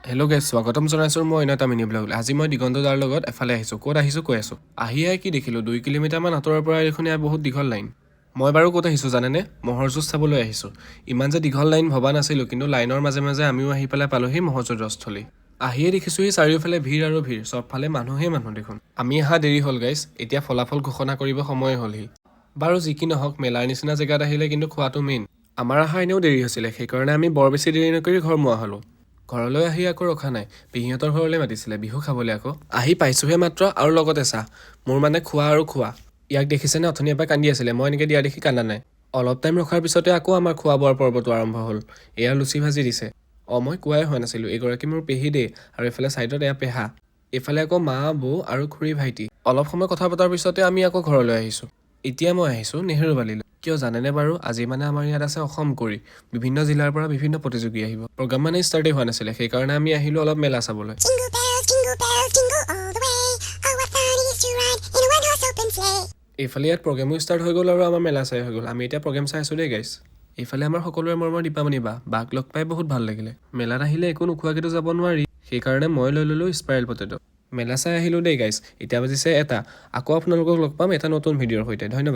Hello' গাইছ, স্বাগতম জনাইছোঁ মই এটা মিনি ব্লগ। আজি মই দিগন্তদাৰ লগত এফালে আহিছোঁ। ক'ত আহিছোঁ কৈ আছোঁ। কি দেখিলোঁ 2 কিলোমিটাৰমান আঁতৰৰ পৰা দেখোন ইয়াৰ বহুত দীঘল লাইন। মই বাৰু ক'ত আহিছোঁ জানেনে? ম'হৰ যুঁজ চাবলৈ আহিছোঁ। ইমান যে দীঘল লাইন ভবা নাছিলোঁ, কিন্তু লাইনৰ মাজে মাজে আমিও আহি পেলাই পালোহি ম'হৰ যুঁজস্থলী। দেখিছোঁ এই চাৰিওফালে ভিৰ আৰু ভিৰ, চবফালে মানুহেই মানুহ দেখোন। আমি অহা দেৰি হ'ল গাইছ, এতিয়া ফলাফল ঘোষণা কৰিব সময় হ'লহি। বাৰু যি কি নহওক, মেলাৰ নিচিনা জেগাত আহিলে কিন্তু খোৱাটো মেইন। আমাৰ অহা এনেও দেৰি হৈছিলে, সেইকাৰণে আমি বৰ বেছি দেৰি নকৰি ঘৰ মোৱা হ'লোঁ। ঘৰলৈ আহি আকৌ ৰখা নাই, পেহীহঁতৰ ঘৰলৈ মাতিছিলে বিহু খাবলৈ আকৌ। আহি পাইছোঁহে মাত্ৰ আৰু লগতে চাহ। মোৰ মানে খোৱা আৰু খোৱা। ইয়াক দেখিছেনে, অথনিৰ পৰা কান্দি আছিলে, মই এনেকৈ দিয়া দেখি কান্দা নাই। অলপ টাইম ৰখাৰ পিছতে আকৌ আমাৰ খোৱা বোৱাৰ পৰ্বটো আৰম্ভ হ'ল। এয়া লুচি ভাজি দিছে। মই কোৱাই হোৱা নাছিলোঁ, এইগৰাকী মোৰ পেহী দেই, আৰু এইফালে ছাইডত এয়া পেহা। এইফালে আকৌ মা, বৌ আৰু খুৰী ভাইটি। অলপ সময় কথা পতাৰ পিছতে আমি আকৌ ঘৰলৈ আহিছোঁ। এতিয়া মই আহিছোঁ নেহেৰুবালিলৈ। কিয় জানেনে বাৰু, আজি মানে আমাৰ ইয়াত আছে অসম কৰি। বিভিন্ন জিলাৰ পৰা বিভিন্ন প্ৰতিযোগী আহিব। প্ৰগ্ৰাম মানে ষ্টাৰ্টেই হোৱা নাছিলে, সেইকাৰণে আমি আহিলোঁ অলপ মেলা চাবলৈ। এইফালে ইয়াত প্ৰগ্ৰেমো ষ্টাৰ্ট হৈ গ'ল আৰু আমাৰ মেলা চাই হৈ গ'ল। আমি এতিয়া প্ৰগ্ৰেম চাই আছোঁ দেই গাইছ। এইফালে আমাৰ সকলোৰে মৰমৰ দীপামণি বাক লগ পাই বহুত ভাল লাগিলে। মেলাত আহিলে একো নোখোৱাকৈতো যাব নোৱাৰি, সেইকাৰণে মই লৈ ল'লোঁ স্পাইৰেল পটেটো। মেলা চাই আহিলোঁ দেই গাইছ। এতিয়া বাজিছে 1টা। আকৌ আপোনালোকক লগ পাম এটা নতুন ভিডিঅ'ৰ সৈতে। ধন্যবাদ।